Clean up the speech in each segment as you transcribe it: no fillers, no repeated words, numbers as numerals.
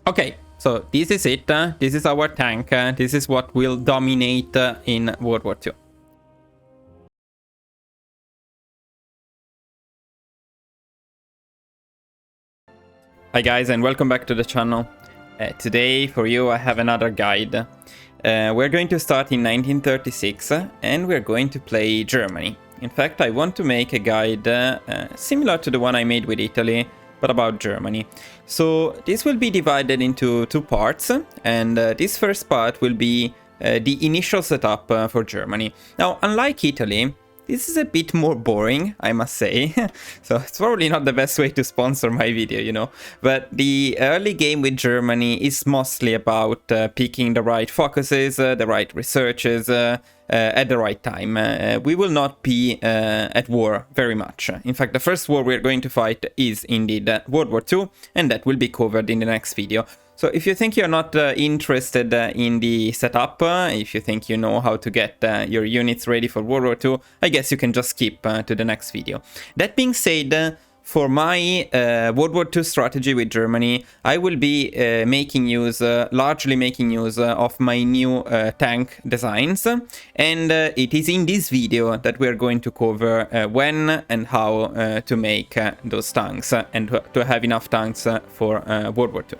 Okay, so this is it. This is our tank. This is what will dominate in World War II. Hi guys, and welcome back to the channel. Today for you I have another guide. We're going to start in 1936 and we're going to play Germany. In fact, I want to make a guide similar to the one I made with Italy, but about Germany. So this will be divided into two parts, and this first part will be the initial setup for Germany. Now, unlike Italy, this is a bit more boring, I must say. So it's probably not the best way to sponsor my video, you know. But the early game with Germany is mostly about picking the right focuses, the right researches, at the right time. We will not be at war very much. In fact, the first war we're going to fight is indeed World War II, and that will be covered in the next video. So if you think you're not interested in the setup, if you think you know how to get your units ready for World War II, I guess you can just skip to the next video. That being said, for my World War II strategy with Germany, I will be largely making use of my new tank designs, and it is in this video that we are going to cover when and how to make those tanks and to have enough tanks for World War II.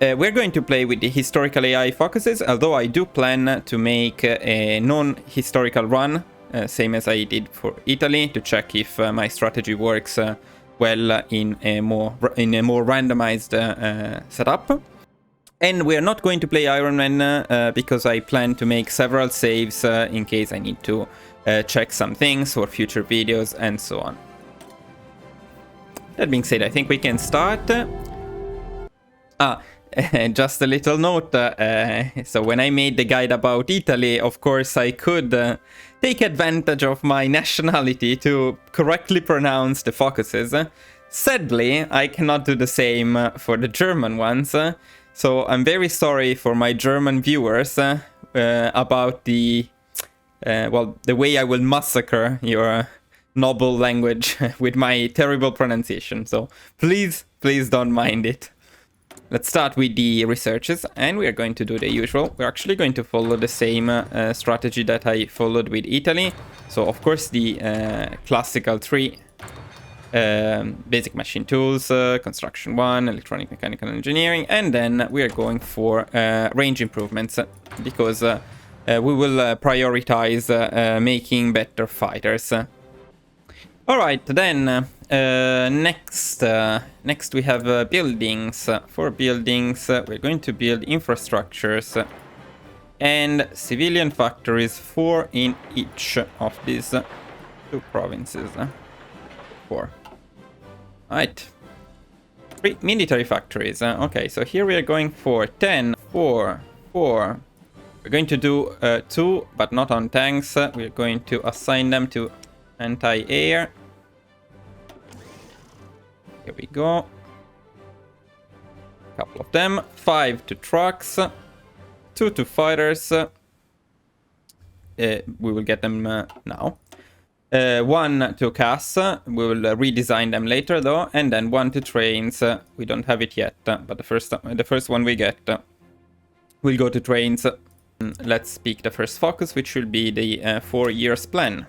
We're going to play with the historical AI focuses, although I do plan to make a non-historical run, same as I did for Italy, to check if my strategy works well in a more randomized setup. And we're not going to play Iron Man because I plan to make several saves in case I need to check some things for future videos and so on. That being said, I think we can start. Just a little note, so when I made the guide about Italy, of course I could take advantage of my nationality to correctly pronounce the focuses. Sadly, I cannot do the same for the German ones, so I'm very sorry for my German viewers about the way I will massacre your noble language with my terrible pronunciation, so please don't mind it. Let's start with the researches, and we are going to do the usual. We're actually going to follow the same strategy that I followed with Italy. So, of course, the classical three basic machine tools, construction 1, electronic mechanical engineering, and then we are going for range improvements because we will prioritize making better fighters. Alright, then next we have buildings. For buildings, we're going to build infrastructures and civilian factories, 4 in each of these 2 provinces. 4. Alright. 3 military factories. Okay, so here we are going for 10, 4, 4. We're going to do 2, but not on tanks. We're going to assign them to anti-air. Here we go. A couple of them. 5 to trucks. 2 to fighters. We will get them now. 1 to CAS. We will redesign them later though. And then 1 to trains. We don't have it yet, but the first one we get will go to trains. Let's pick the first focus, which will be the 4 years plan.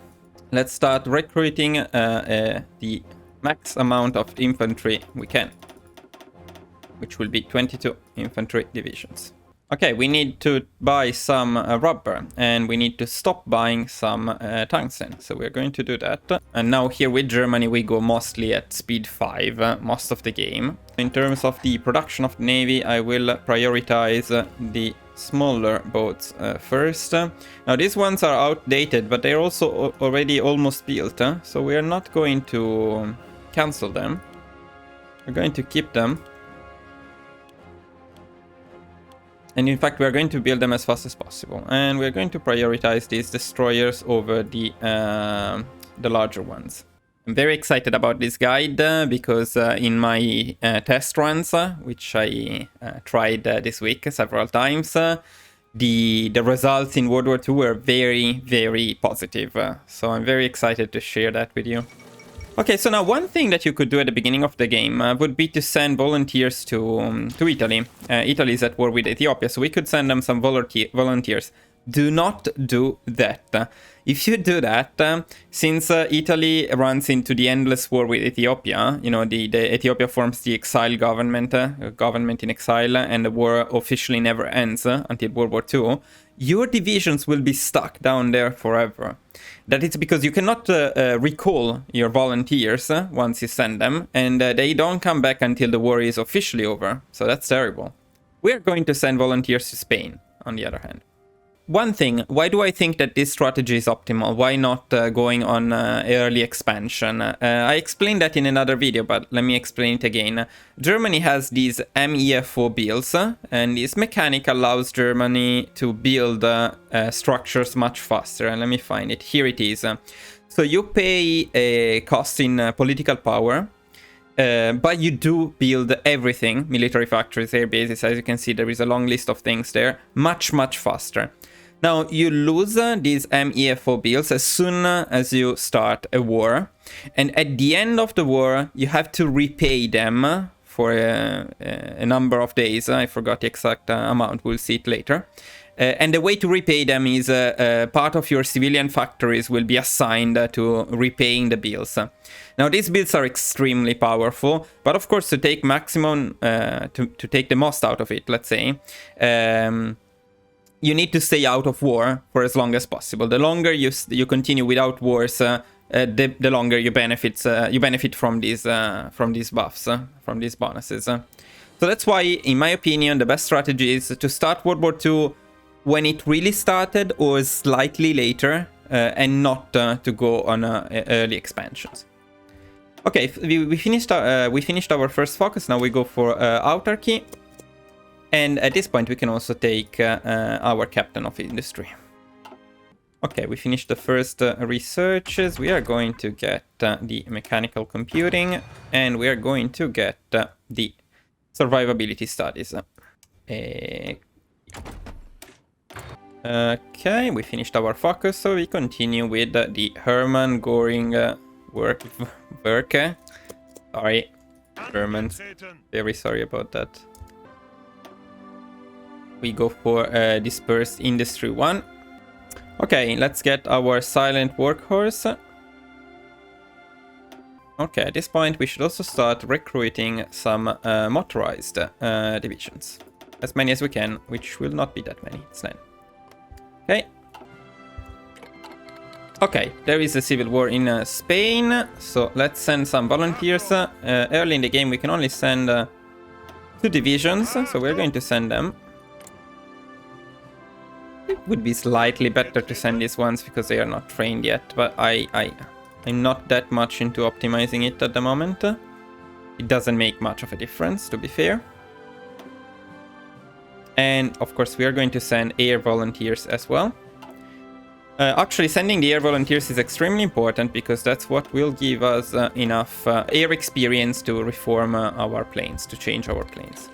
Let's start recruiting the max amount of infantry we can, which will be 22 infantry divisions. Okay, we need to buy some rubber, and we need to stop buying some tungsten, so we're going to do that. And now here with Germany we go mostly at speed 5 most of the game. In terms of the production of the navy, I will prioritize the smaller boats first. Now these ones are outdated, but they're also already almost built, so we are not going to cancel them. We're going to keep them, and in fact we are going to build them as fast as possible, and we're going to prioritize these destroyers over the larger ones. I'm very excited about this guide because in my test runs, which I tried this week several times, the results in World War II were very, very positive. So I'm very excited to share that with you. Okay, so now one thing that you could do at the beginning of the game would be to send volunteers to Italy. Italy is at war with Ethiopia, so we could send them some volunteers. Do not do that. If you do that, since Italy runs into the endless war with Ethiopia, you know, the Ethiopia forms the exile government, government in exile, and the war officially never ends until World War II, your divisions will be stuck down there forever. That is because you cannot recall your volunteers once you send them, and they don't come back until the war is officially over. So that's terrible. We're going to send volunteers to Spain, on the other hand. One thing, why do I think that this strategy is optimal? Why not going on early expansion? I explained that in another video, but let me explain it again. Germany has these MEFO builds, and this mechanic allows Germany to build structures much faster. And let me find it. Here it is. So you pay a cost in political power, but you do build everything, military factories, air bases, as you can see, there is a long list of things there, much faster. Now, you lose these MEFO builds as soon as you start a war, and at the end of the war, you have to repay them for a number of days. I forgot the exact amount, we'll see it later. And the way to repay them is part of your civilian factories will be assigned to repaying the bills. Now, these bills are extremely powerful, but of course, to take maximum, to take the most out of it, let's say, you need to stay out of war for as long as possible. The longer you continue without wars, the longer you benefit from these buffs, from these bonuses. So that's why, in my opinion, the best strategy is to start World War II when it really started or slightly later, and not to go on early expansions. Okay, we finished our first focus. Now we go for autarky. And at this point, we can also take our captain of industry. Okay, we finished the first researches. We are going to get the mechanical computing, and we are going to get the survivability studies. Okay, we finished our focus, so we continue with the Hermann Göring work. Sorry, Germans. Very sorry about that. We go for Dispersed Industry 1. Okay, let's get our silent workhorse. Okay, at this point we should also start recruiting some motorized divisions. As many as we can, which will not be that many. It's 9. Okay. Okay, there is a civil war in Spain, so let's send some volunteers. Early in the game we can only send 2 divisions, so we're going to send them. It would be slightly better to send these ones because they are not trained yet, but I'm not that much into optimizing it at the moment. It doesn't make much of a difference, to be fair. And of course we are going to send air volunteers as well. Actually, sending the air volunteers is extremely important because that's what will give us enough air experience to reform our planes, to change our planes.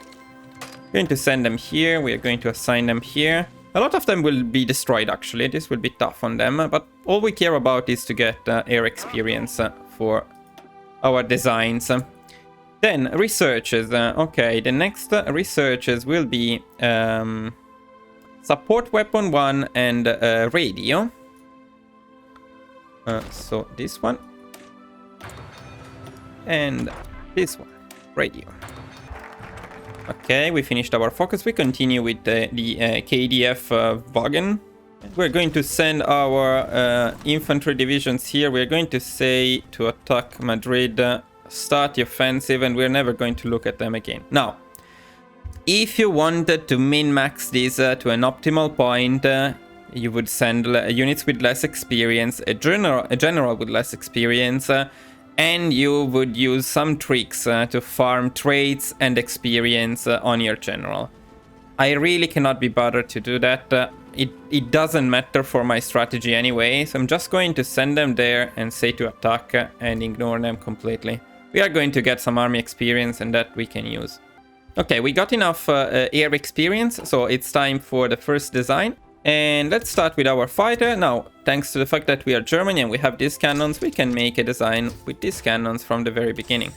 We're going to send them here, we are going to assign them here. A lot of them will be destroyed, actually. This will be tough on them, but all we care about is to get air experience for our designs. Then, researches. Okay, the next researches will be support weapon 1 and radio. So, this one. And this one, radio. Okay, we finished our focus. We continue with the KDF wagon. We're going to send our infantry divisions here. We're going to say to attack Madrid, start the offensive, and we're never going to look at them again. Now, if you wanted to min-max this to an optimal point, you would send units with less experience, a general with less experience, and you would use some tricks to farm traits and experience on your general. I really cannot be bothered to do that. It doesn't matter for my strategy anyway, so I'm just going to send them there and say to attack and ignore them completely. We are going to get some army experience and that we can use. Okay, we got enough air experience, so it's time for the first design. And let's start with our fighter. Now, thanks to the fact that we are Germany and we have these cannons, we can make a design with these cannons from the very beginning.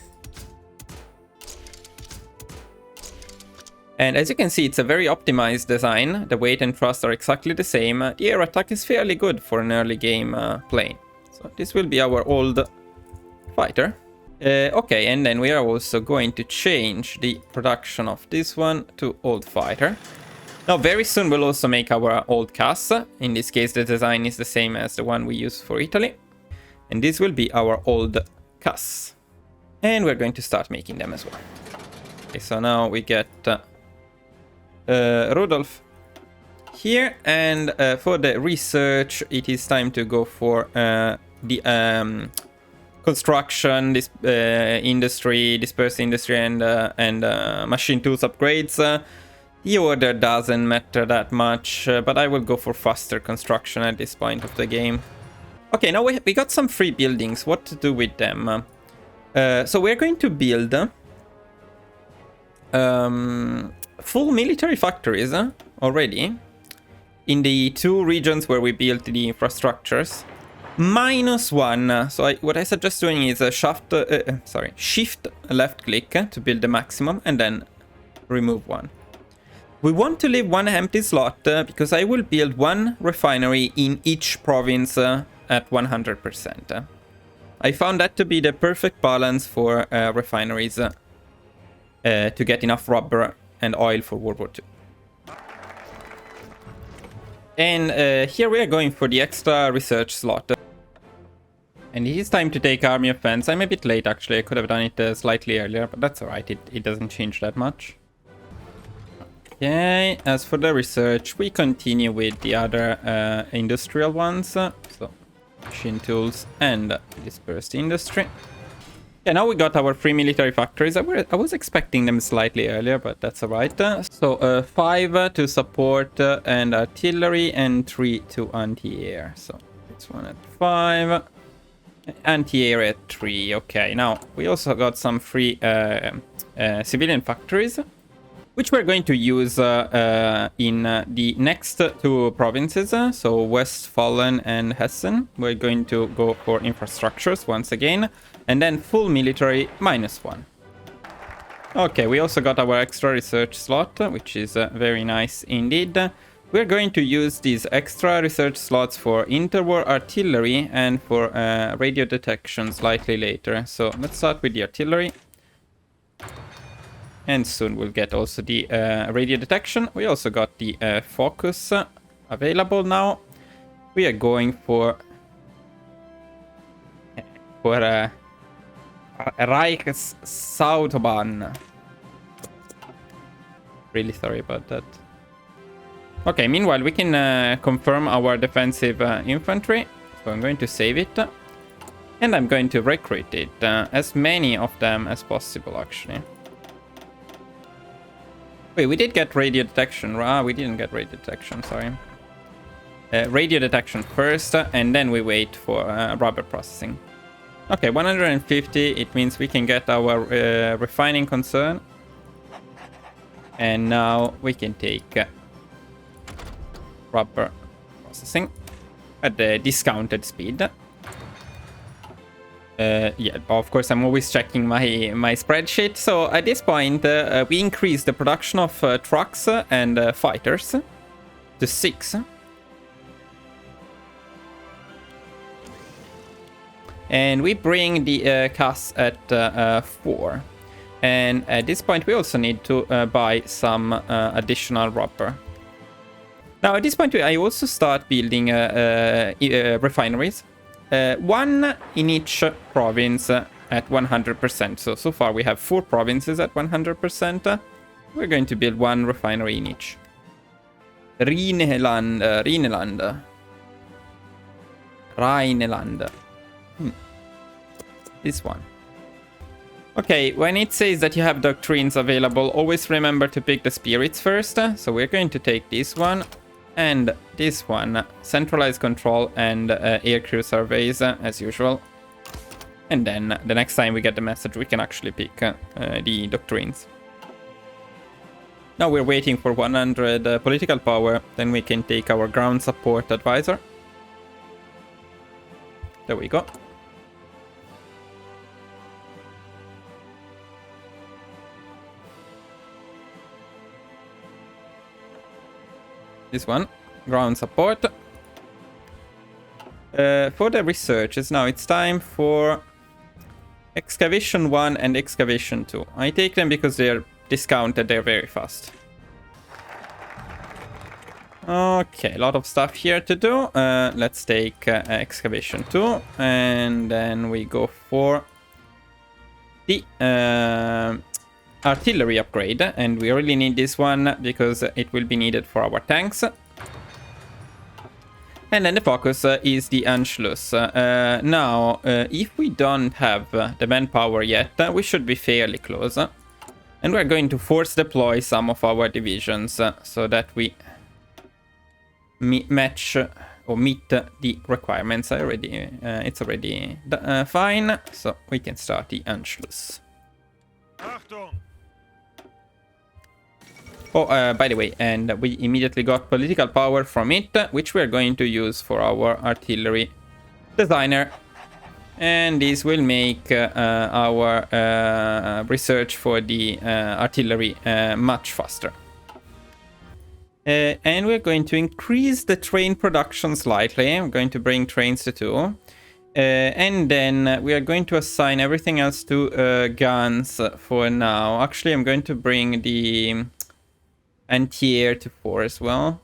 And as you can see, it's a very optimized design. The weight and thrust are exactly the same. The air attack is fairly good for an early game plane. So this will be our old fighter. Okay, and then we are also going to change the production of this one to old fighter. Now, very soon we'll also make our old CAS. In this case, the design is the same as the one we use for Italy. And this will be our old CAS. And we're going to start making them as well. Okay, so now we get Rudolf here. And for the research, it is time to go for the construction, this industry, dispersed industry, and machine tools upgrades. The order doesn't matter that much, but I will go for faster construction at this point of the game. Okay, now we got some free buildings. What to do with them? So we're going to build full military factories already in the 2 regions where we built the infrastructures. -1. So what I suggest doing is shift left click to build the maximum and then remove 1. We want to leave 1 empty slot because I will build 1 refinery in each province at 100%. I found that to be the perfect balance for refineries to get enough rubber and oil for World War II. And here we are going for the extra research slot. And it is time to take Army Offense. I'm a bit late actually, I could have done it slightly earlier, but that's alright, it doesn't change that much. Okay, as for the research, we continue with the other industrial ones. So, machine tools and dispersed industry. Yeah, now we got our 3 military factories. I was expecting them slightly earlier, but that's alright. So 5 to support and artillery and 3 to anti-air. So this one at 5. Anti-air at 3. Okay, now we also got some free civilian factories, which we're going to use in the next 2 provinces, so Westphalen and Hessen. We're going to go for infrastructures once again, and then full military -1. Okay, we also got our extra research slot, which is very nice indeed. We're going to use these extra research slots for interwar artillery and for radio detection slightly later. So let's start with the artillery. And soon we'll get also the radio detection. We also got the focus available now. We are going for a Reichsautobahn. Really sorry about that. Okay, meanwhile we can confirm our defensive infantry. So I'm going to save it. And I'm going to recruit it. As many of them as possible actually. Wait, we did get radio detection. We didn't get radio detection, sorry. Radio detection first, and then we wait for rubber processing. Okay, 150, it means we can get our refining concern. And now we can take rubber processing at the discounted speed. Yeah, of course, I'm always checking my spreadsheet. So at this point, we increase the production of trucks and fighters to 6. And we bring the CAS at 4. And at this point, we also need to buy some additional rubber. Now, at this point, I also start building refineries. 1 in each province at 100%. So far we have 4 provinces at 100%. We're going to build 1 refinery in each. Rhineland. This one. Okay, when it says that you have doctrines available, always remember to pick the spirits first. So we're going to take this one. And this one, centralized control and aircrew surveys, as usual. And then the next time we get the message, we can actually pick the doctrines. Now we're waiting for 100 political power, then we can take our ground support advisor. There we go. This one, ground support. For the researches, now it's time for excavation 1 and excavation 2. I take them because they're discounted, they're very fast. Okay, a lot of stuff here to do. Let's take excavation 2, and then we go for the artillery upgrade, and we really need this one because it will be needed for our tanks. And then the focus is the Anschluss. Now, if we don't have the manpower yet, we should be fairly close. And we're going to force deploy some of our divisions so that we match or meet the requirements. It's already fine, so we can start the Anschluss. Achtung. Oh, by the way, and we immediately got political power from it, which we're going to use for our artillery designer. And this will make our research for the artillery much faster. And we're going to increase the train production slightly. I'm going to bring trains to 2. And then we are going to assign everything else to guns for now. Actually, I'm going to bring the anti-air to 4 as well.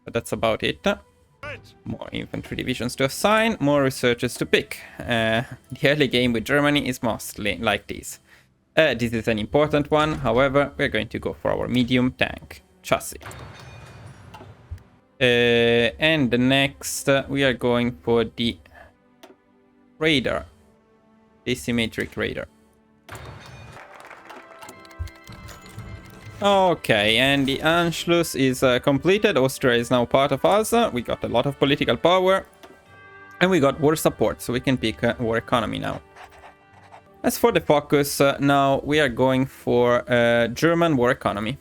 But that's about it. More infantry divisions to assign, more researchers to pick. The early game with Germany is mostly like this. This is an important one, however, we're going to go for our medium tank chassis. And the next, we are going for the radar, asymmetric radar. Okay, and the Anschluss is completed. Austria is now part of us. We got a lot of political power. And we got war support, so we can pick war economy now. As for the focus, now we are going for German war economy.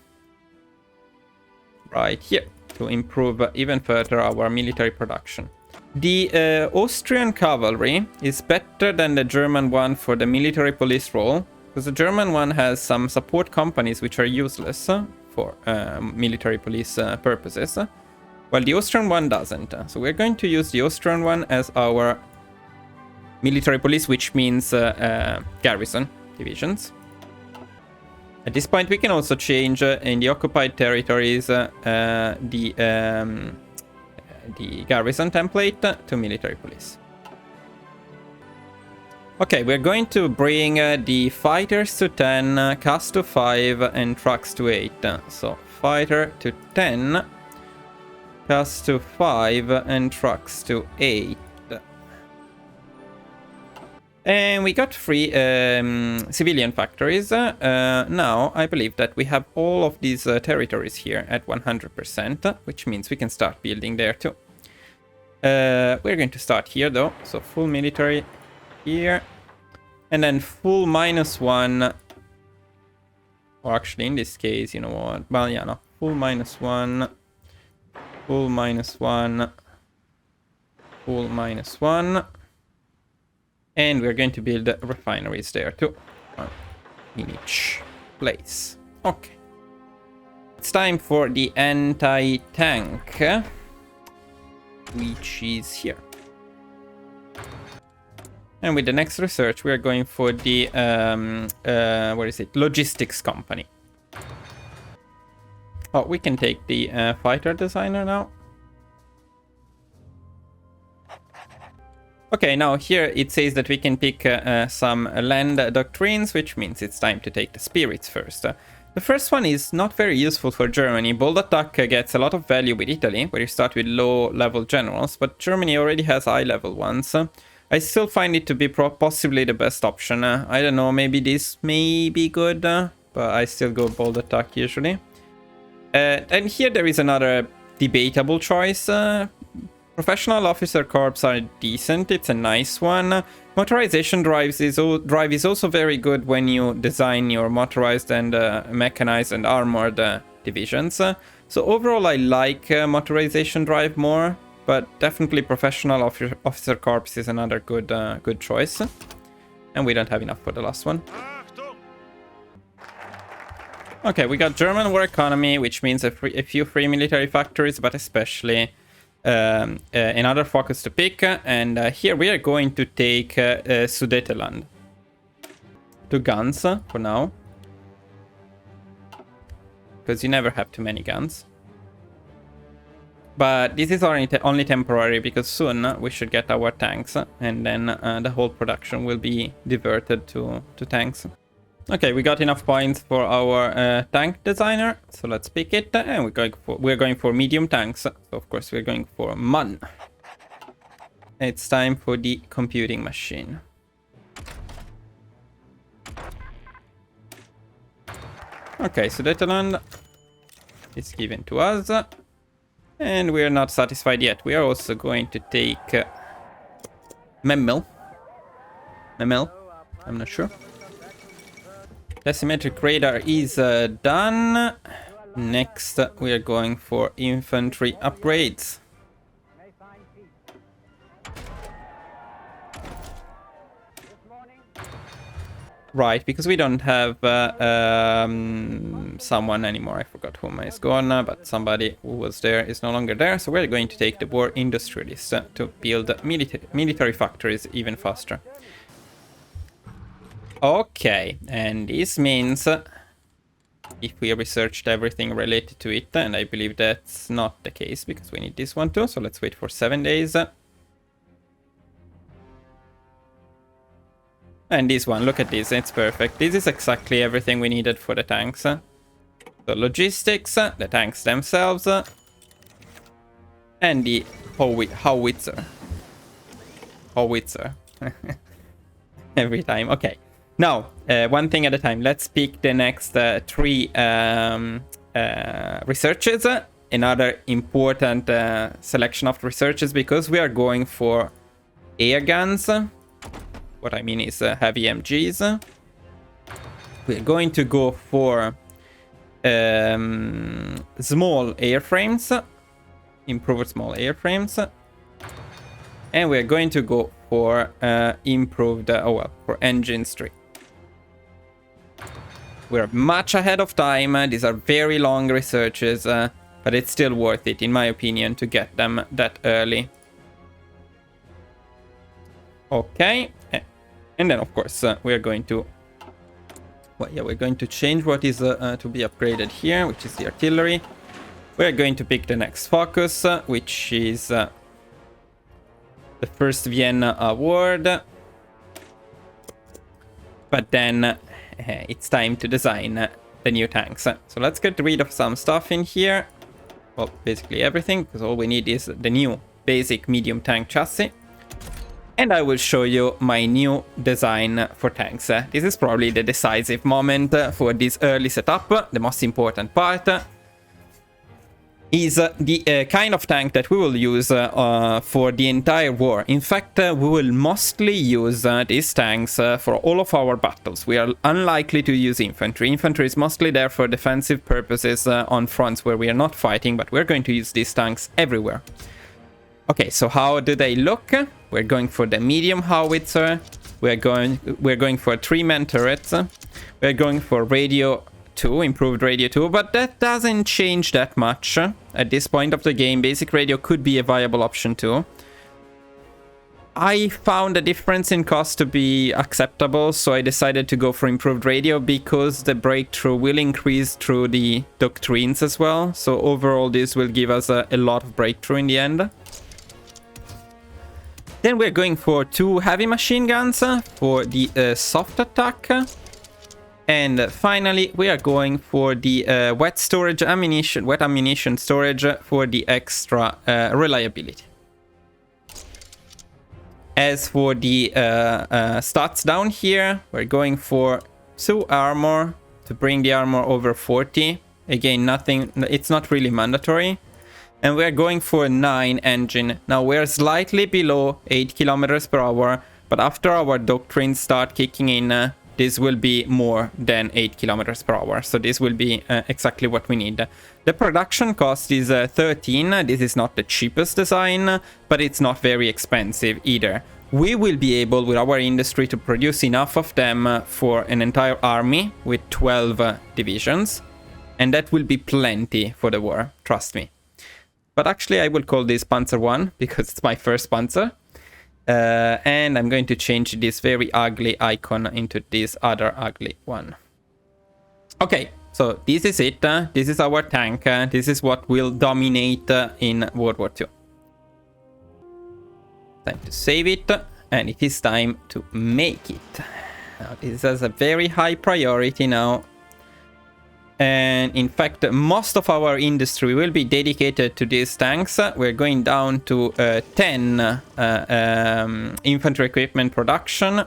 Right here, to improve even further our military production. The Austrian cavalry is better than the German one for the military police role. Because the German one has some support companies which are useless for military police purposes, while the Austrian one doesn't. So we're going to use the Austrian one as our military police, which means garrison divisions. At this point, we can also change in the occupied territories the garrison template to military police. Okay, we're going to bring the fighters to 10, cars to 5, and trucks to 8. So, fighter to 10, cars to 5, and trucks to 8. And we got 3 civilian factories. Now, I believe that we have all of these territories here at 100%, which means we can start building there too. We're going to start here though, so full military here, and then full -1, or actually in this case, you know what, well yeah, no, full -1, full -1, full -1, and we're going to build refineries there too, in each place. Okay, it's time for the anti-tank, which is here. And with the next research, we are going for the, what is it, logistics company. Oh, we can take the fighter designer now. Okay, now here it says that we can pick some land doctrines, which means it's time to take the spirits first. The first one is not very useful for Germany. Bold attack gets a lot of value with Italy, where you start with low-level generals, but Germany already has high-level ones. I still find it to be possibly the best option. I don't know, maybe this may be good, but I still go bold attack usually. And here there is another debatable choice. Professional officer corps are decent. It's a nice one. Motorization drive is also very good when you design your motorized and mechanized and armored divisions. So overall, I like motorization drive more, but definitely professional officer corps is another good choice. And we don't have enough for the last one. Okay, we got German war economy, which means a few free military factories, but especially another focus to pick. And here we are going to take Sudetenland. 2 guns for now. Because you never have too many guns. But this is only temporary, because soon we should get our tanks. And then the whole production will be diverted to tanks. Okay, we got enough points for our tank designer, so let's pick it, and we're going for medium tanks. So of course we're going for MAN. It's time for the computing machine. Okay, so Sudetenland is given to us, and we are not satisfied yet. We are also going to take Memel. I'm not sure. Decimetric radar is done. Next, we are going for infantry upgrades. Right, because we don't have someone anymore. I forgot whom is gone, but somebody who was there is no longer there. So we're going to take the war industrialist to build military factories even faster. Okay, and this means if we researched everything related to it, and I believe that's not the case because we need this one too, so let's wait for 7 days. And this one, look at this, it's perfect. This is exactly everything we needed for the tanks. So logistics, the tanks themselves, and the howitzer. Every time, okay. Now, one thing at a time. Let's pick the next 3 researches. Another important selection of researches, because we are going for air guns. What I mean is heavy MGs. We're going to go for small airframes. Improved small airframes. And we're going to go for improved, for engines 3. We're much ahead of time. These are very long researches, but it's still worth it, in my opinion, to get them that early. Okay, and then of course we're going to, we're going to change what is to be upgraded here, which is the artillery. We're going to pick the next focus, which is the first Vienna award. But then it's time to design the new tanks. So let's get rid of some stuff in here. Well, basically everything, because all we need is the new basic medium tank chassis. And I will show you my new design for tanks. This is probably the decisive moment for this early setup. The most important part is the kind of tank that we will use for the entire war. In fact, we will mostly use these tanks for all of our battles. We are unlikely to use infantry. Infantry is mostly there for defensive purposes on fronts where we are not fighting, but we're going to use these tanks everywhere. Okay, so how do they look? We're going for the medium howitzer. We're going for 3-man turrets. We're going for radio 2, improved radio 2, but that doesn't change that much at this point of the game. Basic radio could be a viable option too. I found the difference in cost to be acceptable, so I decided to go for improved radio because the breakthrough will increase through the doctrines as well. So overall this will give us a lot of breakthrough in the end. Then we're going for 2 heavy machine guns for the soft attack. And finally, we are going for the wet ammunition storage for the extra reliability. As for the stats down here, we're going for 2 armor to bring the armor over 40. Again, nothing, it's not really mandatory. And we're going for 9 engine. Now we're slightly below 8 kilometers per hour, but after our doctrines start kicking in, this will be more than 8 kilometers per hour. So this will be exactly what we need. The production cost is 13. This is not the cheapest design, but it's not very expensive either. We will be able, with our industry, to produce enough of them for an entire army with 12 divisions. And that will be plenty for the war, trust me. But actually I will call this Panzer 1 because it's my first Panzer. And I'm going to change this very ugly icon into this other ugly one. Okay, so this is it. This is our tank. This is what will dominate in World War II. Time to save it. And it is time to make it. Now, this has a very high priority now. And in fact, most of our industry will be dedicated to these tanks. We're going down to 10 infantry equipment production.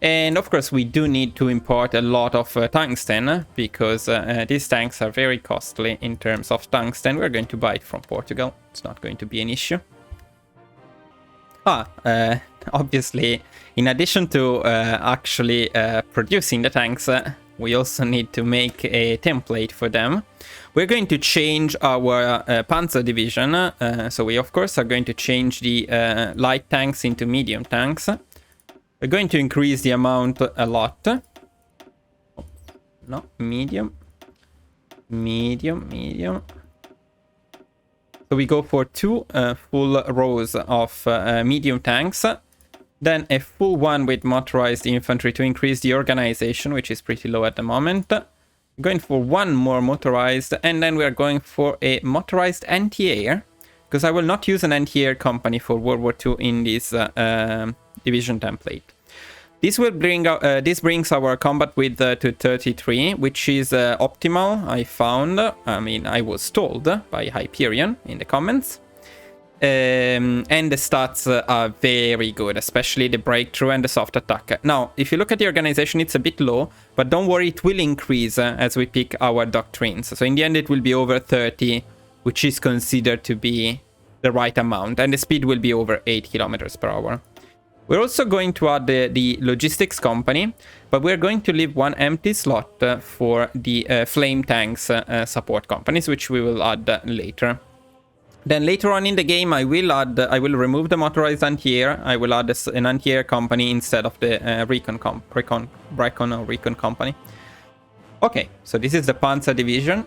And of course, we do need to import a lot of tungsten because these tanks are very costly in terms of tungsten. We're going to buy it from Portugal. It's not going to be an issue. Obviously, in addition to actually producing the tanks, we also need to make a template for them. We're going to change our Panzer division. So we, of course, are going to change the light tanks into medium tanks. We're going to increase the amount a lot. No, medium. Medium. So we go for 2 full rows of medium tanks. Then a full one with motorized infantry to increase the organization, which is pretty low at the moment. We're going for 1 more motorized, and then we're going for a motorized anti-air, because I will not use an anti-air company for World War II in this division template. This will bring this brings our combat width to 33, which is optimal, I found. I mean, I was told by Hyperion in the comments. And the stats are very good, especially the breakthrough and the soft attack. Now, if you look at the organization, it's a bit low, but don't worry, it will increase as we pick our doctrines. So in the end, it will be over 30, which is considered to be the right amount, and the speed will be over 8 kilometers per hour. We're also going to add the logistics company, but we're going to leave 1 empty slot for the flame tanks support companies, which we will add later. Then later on in the game, I will remove the motorized anti-air. I will add an anti-air company instead of the recon company. Okay, so this is the Panzer division.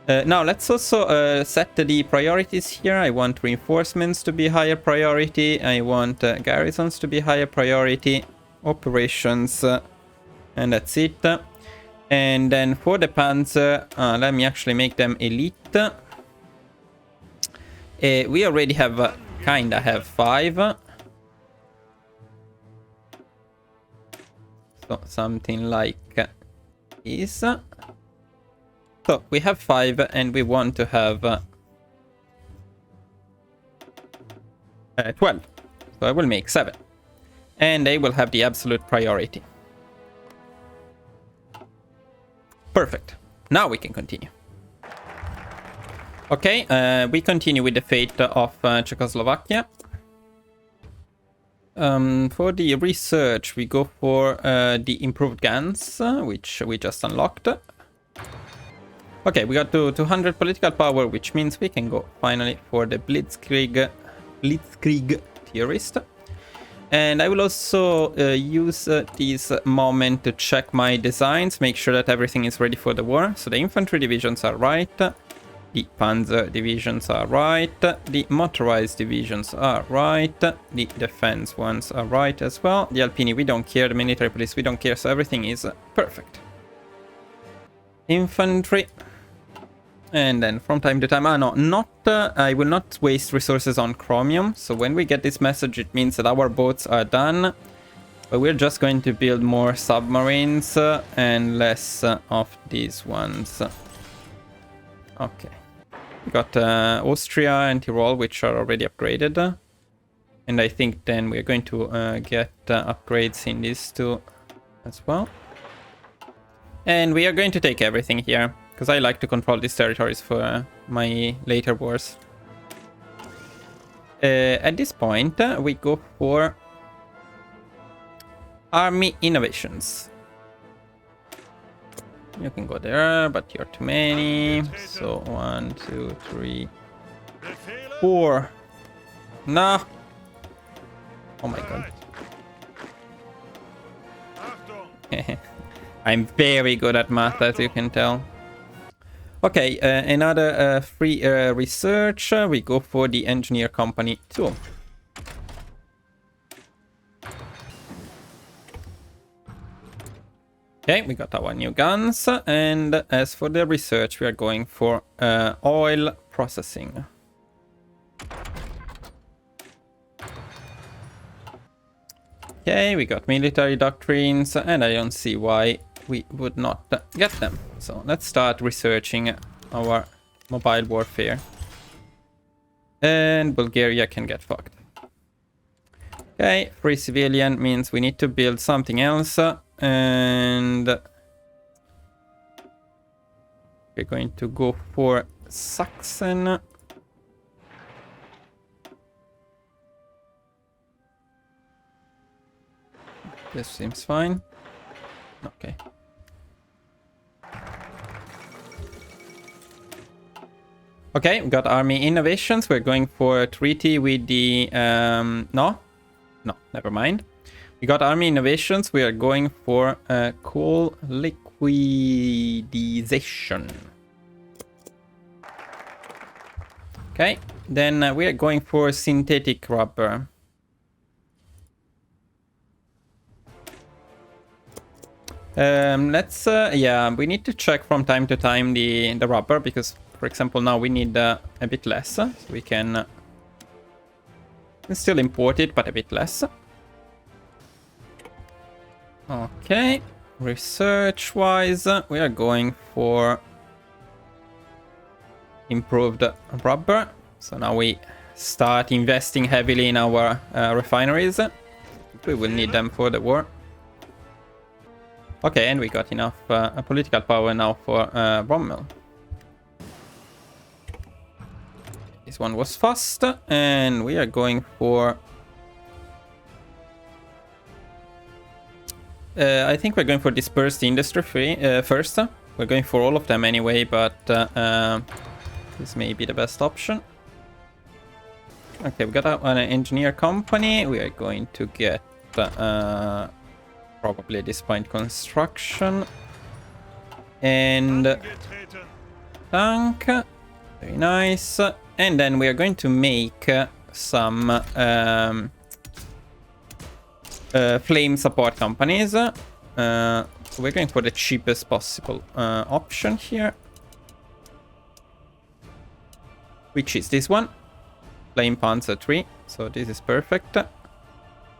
Now let's also set the priorities here. I want reinforcements to be higher priority. I want garrisons to be higher priority. Operations, and that's it. And then for the Panzer, let me actually make them elite. We already have, kinda have 5. So something like this. So we have 5 and we want to have 12. So I will make 7. And they will have the absolute priority. Perfect. Now we can continue. Okay, we continue with the fate of Czechoslovakia. For the research, we go for the improved guns, which we just unlocked. Okay, we got to 200 political power, which means we can go finally for the Blitzkrieg theorist. And I will also use this moment to check my designs, make sure that everything is ready for the war. So the infantry divisions are right. The Panzer divisions are right, the motorized divisions are right, the defense ones are right as well. The Alpini, we don't care, the military police, we don't care, so everything is perfect. Infantry. And then from time to time, I will not waste resources on chromium. So when we get this message, it means that our boats are done. But we're just going to build more submarines and less of these ones. Okay. We got Austria and Tyrol, which are already upgraded. And I think then we're going to get upgrades in these two as well. And we are going to take everything here. Because I like to control these territories for my later wars. At this point, we go for army innovations. You can go there, but you're too many. So 1, 2, 3, 4. No. Oh my god. I'm very good at math, as you can tell. Okay, another free research. We go for the engineer company 2. Okay, we got our new guns, and as for the research, we are going for oil processing. Okay, we got military doctrines, and I don't see why we would not get them. So let's start researching our mobile warfare. And Bulgaria can get fucked. Okay, free civilian means we need to build something else. And we're going to go for Saxon. This seems fine. Okay. Okay, we got army innovations. We're going for a treaty with the no, never mind. We got army innovations. We are going for coal liquidization. Okay, then we are going for synthetic rubber. Let's yeah, we need to check from time to time the rubber, because for example now we need a bit less, so we can still import it, but a bit less. Okay, research wise, we are going for improved rubber. So now we start investing heavily in our refineries. We will need them for the war. Okay, and we got enough political power now for Rommel. This one was fast, and we are going for... I think we're going for dispersed industry first. We're going for all of them anyway, but this may be the best option. Okay, we got an engineer company. We are going to get probably at this point construction and tank. Very nice. And then we are going to make some flame support companies. So we're going for the cheapest possible option here, which is this one, Flame Panzer 3. So this is perfect.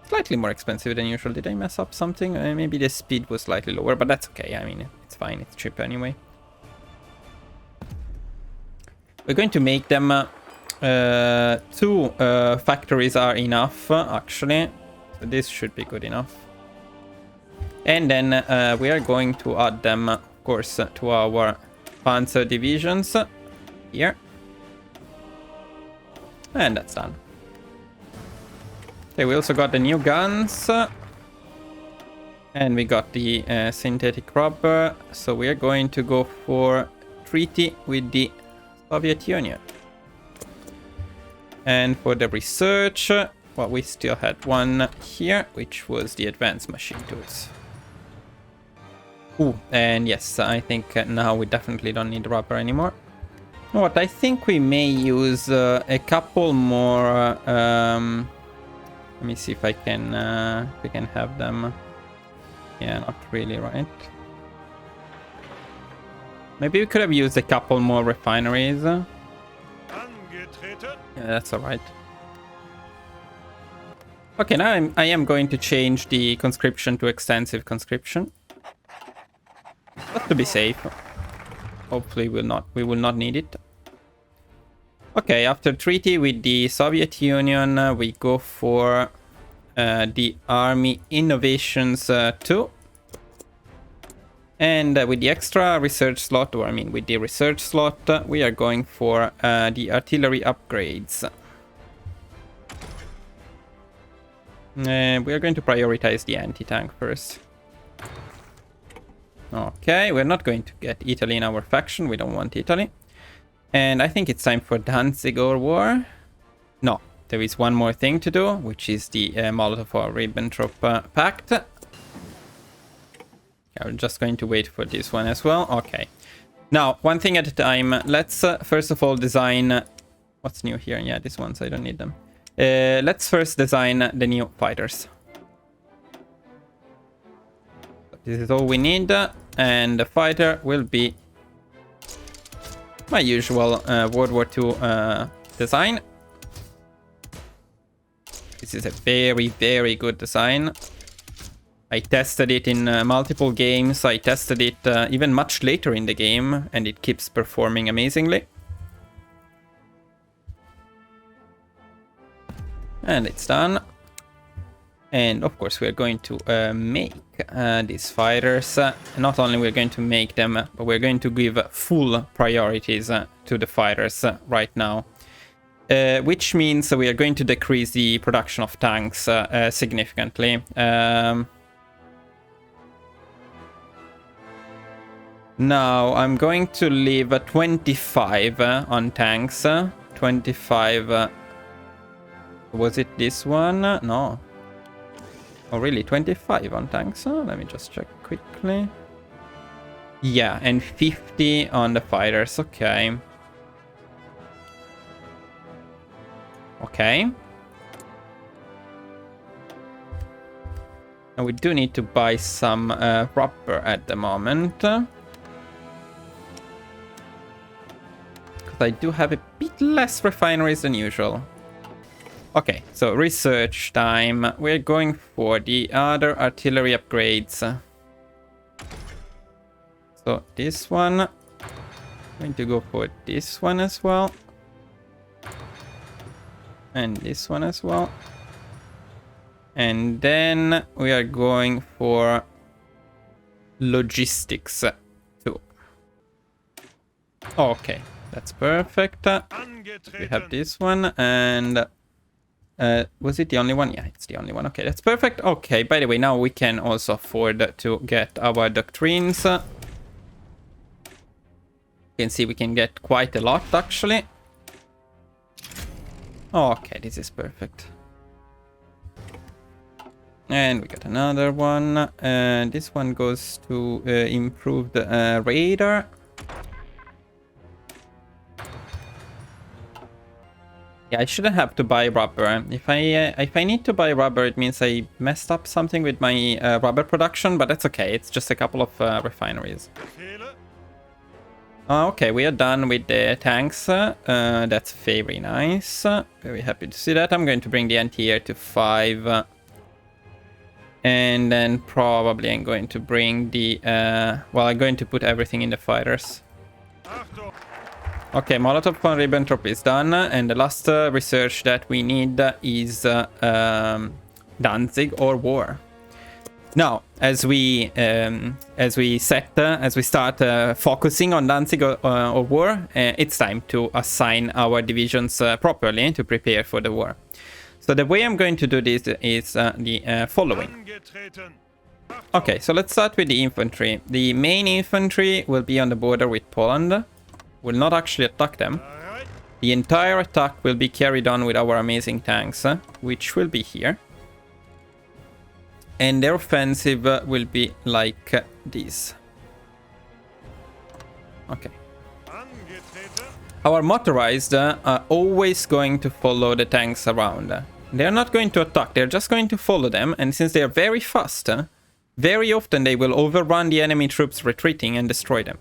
Slightly more expensive than usual. Did I mess up something? Maybe the speed was slightly lower, but that's okay. I mean, it's fine. It's cheap anyway. We're going to make them 2 factories are enough, actually. So this should be good enough. And then we are going to add them, of course, to our Panzer divisions here. And that's done. Okay, we also got the new guns. And we got the synthetic rubber. So we are going to go for treaty with the Soviet Union. And for the research, well, we still had one here, which was the advanced machine tools. Ooh, and yes, I think now we definitely don't need rubber anymore. You know what, I think we may use a couple more... let me see if I can we can have them. Yeah, not really, right? Maybe we could have used a couple more refineries. Yeah, that's alright. Okay, now I am going to change the conscription to extensive conscription. But to be safe. Hopefully we will not need it. Okay, after treaty with the Soviet Union, we go for the Army Innovations 2. And with the extra research slot, or I mean with the research slot, we are going for the artillery upgrades. We are going to prioritize the anti-tank first. Okay, we're not going to get Italy in our faction. We don't want Italy. And I think it's time for Danzig or war. No, there is one more thing to do, which is the Molotov-Ribbentrop Pact. I'm just going to wait for this one as well. Okay. Now, one thing at a time. Let's first of all design... What's new here? Yeah, these ones, I don't need them. Let's first design the new fighters. This is all we need, and the fighter will be my usual World War II design. This is a very, very good design. I tested it in multiple games. I tested it even much later in the game, and it keeps performing amazingly. And it's done. And of course we are going to make these fighters. Not only we're going to make them, but we're going to give full priorities to the fighters right now. Which means we are going to decrease the production of tanks significantly. Now I'm going to leave 25 on tanks. 25... Was it this one? No. Oh, really? 25 on tanks? Let me just check quickly. Yeah, and 50 on the fighters. Okay. Okay. And we do need to buy some rubber at the moment. Because I do have a bit less refineries than usual. Okay, so research time. We're going for the other artillery upgrades. So this one. I'm going to go for this one as well. And this one as well. And then we are going for logistics too. Okay, that's perfect. We have this one and... was it the only one? Yeah, it's the only one. Okay, that's perfect. Okay, by the way, now we can also afford to get our doctrines. You can see we can get quite a lot, actually. Okay, this is perfect. And we got another one. This one goes to improve the radar. Yeah, I shouldn't have to buy rubber. If I need to buy rubber, it means I messed up something with my rubber production, but that's okay. It's just a couple of refineries. Okay, we are done with the tanks. That's very nice. Very happy to see that. I'm going to bring the anti-air to 5. And then probably I'm going to bring the... well, I'm going to put everything in the fighters. Okay, Molotov-Ribbentrop is done, and the last research that we need is Danzig or war. Now, as we start focusing on Danzig or war, it's time to assign our divisions properly to prepare for the war. So the way I'm going to do this is the following. Okay, so let's start with the infantry. The main infantry will be on the border with Poland. Will not actually attack them. The entire attack will be carried on with our amazing tanks, which will be here. And their offensive will be like this. Okay. Our motorized are always going to follow the tanks around. They're not going to attack, they're just going to follow them. And since they're very fast, very often they will overrun the enemy troops retreating and destroy them.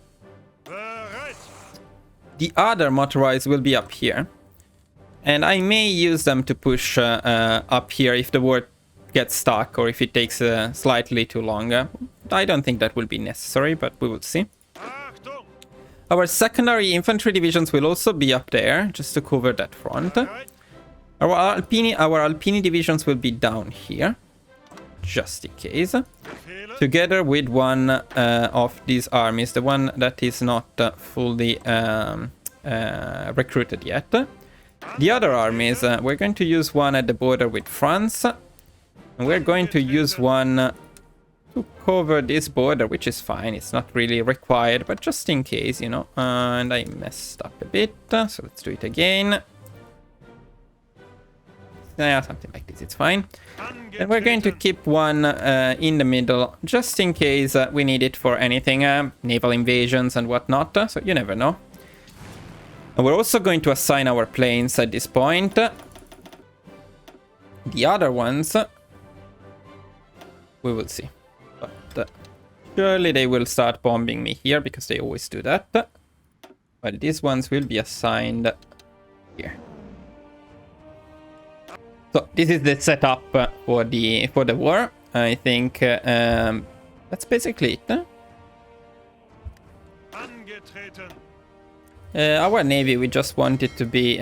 The other motorized will be up here. And I may use them to push up here if the war gets stuck or if it takes slightly too long. I don't think that will be necessary, but we will see. Our secondary infantry divisions will also be up there, just to cover that front. Our Alpini divisions will be down here, just in case. Together with one of these armies, the one that is not fully recruited yet. The other armies, we're going to use one at the border with France. And we're going to use one to cover this border, which is fine. It's not really required, but just in case, you know. And I messed up a bit, so let's do it again. Yeah, something like this, it's fine. And we're going to keep one in the middle, just in case we need it for anything, naval invasions and whatnot, so you never know. And we're also going to assign our planes at this point. The other ones, we will see. But surely they will start bombing me here, because they always do that. But these ones will be assigned here. So this is the setup for the war. I think that's basically it. Our navy, we just want it to be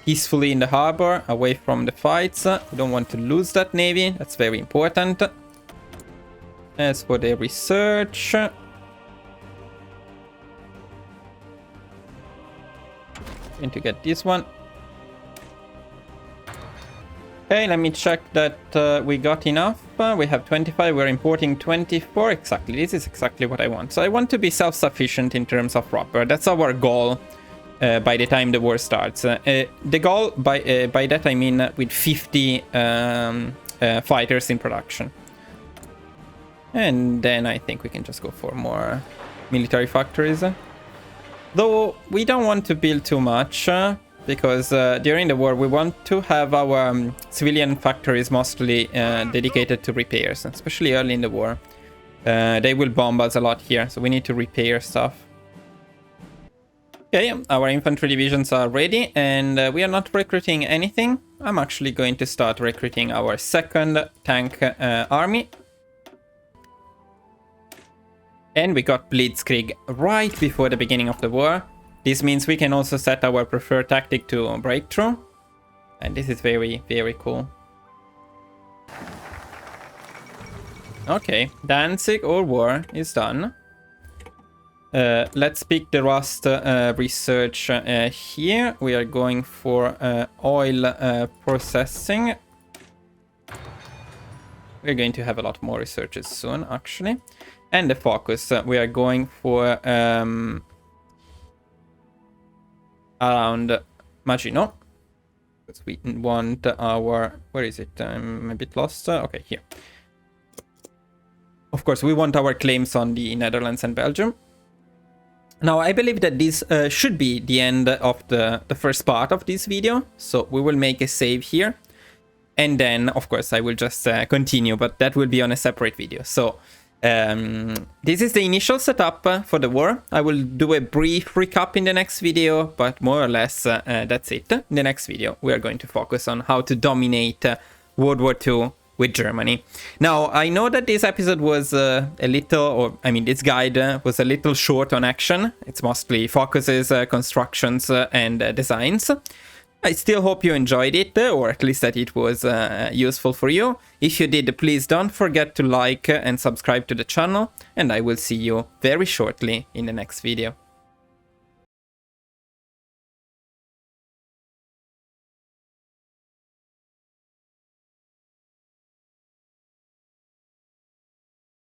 peacefully in the harbor, away from the fights. We don't want to lose that navy. That's very important. As for the research, going to get this one. Okay, let me check that we got enough. We have 25, we're importing 24. Exactly, this is exactly what I want. So I want to be self-sufficient in terms of rubber. That's our goal by the time the war starts. The goal, by that I mean with 50 fighters in production. And then I think we can just go for more military factories. Though we don't want to build too much. Because during the war we want to have our civilian factories mostly dedicated to repairs, especially early in the war. They will bomb us a lot here, so we need to repair stuff. Okay, our infantry divisions are ready, and we are not recruiting anything. I'm actually going to start recruiting our second tank army. And we got Blitzkrieg right before the beginning of the war. This means we can also set our preferred tactic to breakthrough. And this is very, very cool. Okay, Danzig or war is done. Let's pick the Rust research here. We are going for oil processing. We're going to have a lot more researches soon, actually. And the focus, we are going for... around Maginot, because we want our, where is it? I'm a bit lost. Okay, here. Of course, we want our claims on the Netherlands and Belgium. Now, I believe that this should be the end of the first part of this video, so we will make a save here, and then, of course, I will just continue, but that will be on a separate video. So this is the initial setup for the war. I will do a brief recap in the next video, but more or less that's it. In the next video, we are going to focus on how to dominate World War II with Germany. Now, I know that this episode was a little, or I mean, this guide was a little short on action. It's mostly focuses, constructions, and designs. I still hope you enjoyed it, or at least that it was useful for you. If you did, please don't forget to like and subscribe to the channel, and I will see you very shortly in the next video.